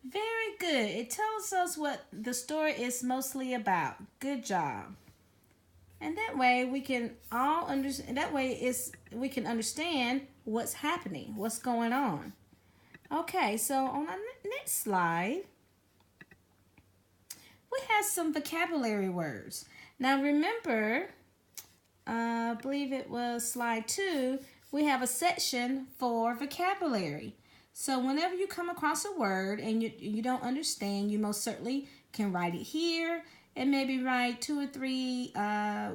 Very good. It tells us what the story is mostly about. Good job. And that way we can all understand. That way is we can understand what's happening, what's going on. Okay, so on our next slide, we have some vocabulary words. Now remember, I believe it was slide 2, we have a section for vocabulary. So whenever you come across a word and you don't understand, you most certainly can write it here and maybe write 2 or 3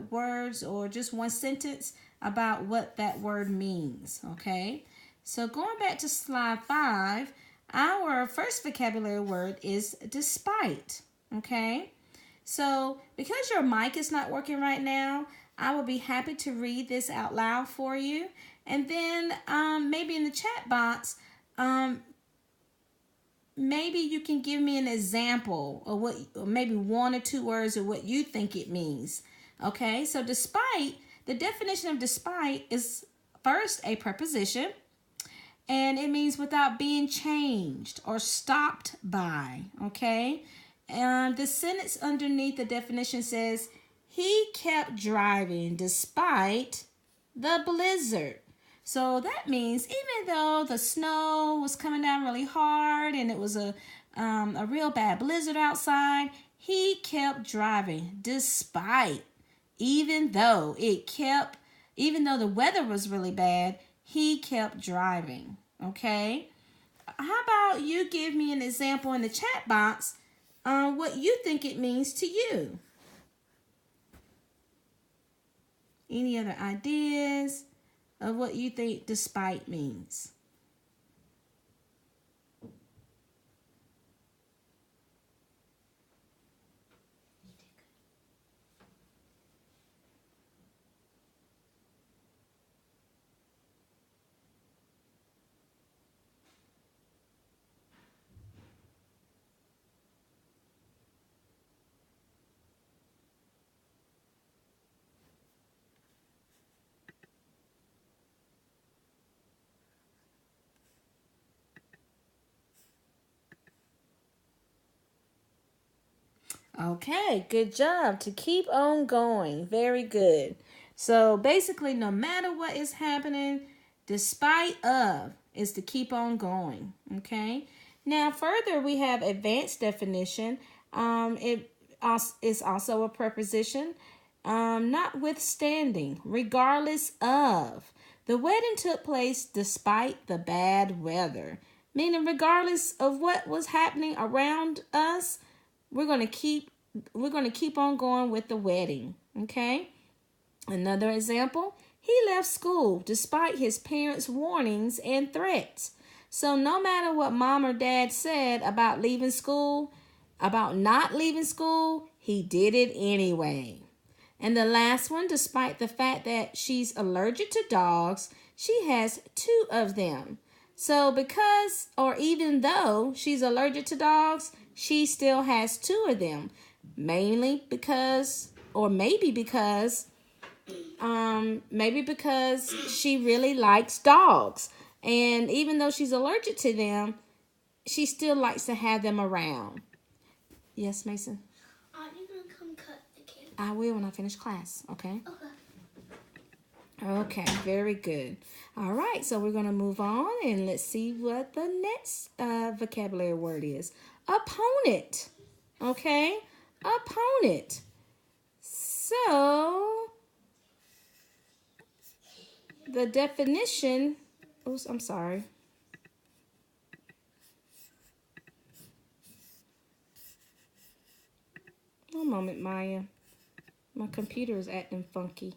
words or just one sentence about what that word means, okay? So going back to slide 5, our first vocabulary word is despite, okay? So because your mic is not working right now, I will be happy to read this out loud for you. And then maybe in the chat box, maybe you can give me an example of what, or maybe 1 or 2 words of what you think it means. Okay, so despite, the definition of despite is first a preposition, and it means without being changed or stopped by. Okay, and the sentence underneath the definition says, he kept driving despite the blizzard. So that means even though the snow was coming down really hard and it was a real bad blizzard outside, he kept driving despite, even though the weather was really bad, he kept driving. Okay? How about you give me an example in the chat box on what you think it means to you? Any other ideas of what you think despite means? Okay, good job. To keep on going. Very good. So basically, no matter what is happening, despite of is to keep on going. Okay. Now, further, we have advanced definition. It is also a preposition. Notwithstanding, regardless of. The wedding took place despite the bad weather, meaning regardless of what was happening around us, we're going to keep on going with the wedding. Okay? Another example, he left school despite his parents' warnings and threats. So no matter what mom or dad said about leaving school, about not leaving school, he did it anyway. And the last one, despite the fact that she's allergic to dogs, she has 2 of them. So because, or even though she's allergic to dogs, she still has 2 of them. Mainly because, or maybe because she really likes dogs. And even though she's allergic to them, she still likes to have them around. Yes, Mason? Aren't you going to come cut the cake? I will when I finish class, okay? Okay. Okay, very good. All right, so we're going to move on and let's see what the next vocabulary word is. Opponent. Okay? Opponent. So, the definition, oops, I'm sorry. One moment, Maya. My computer is acting funky.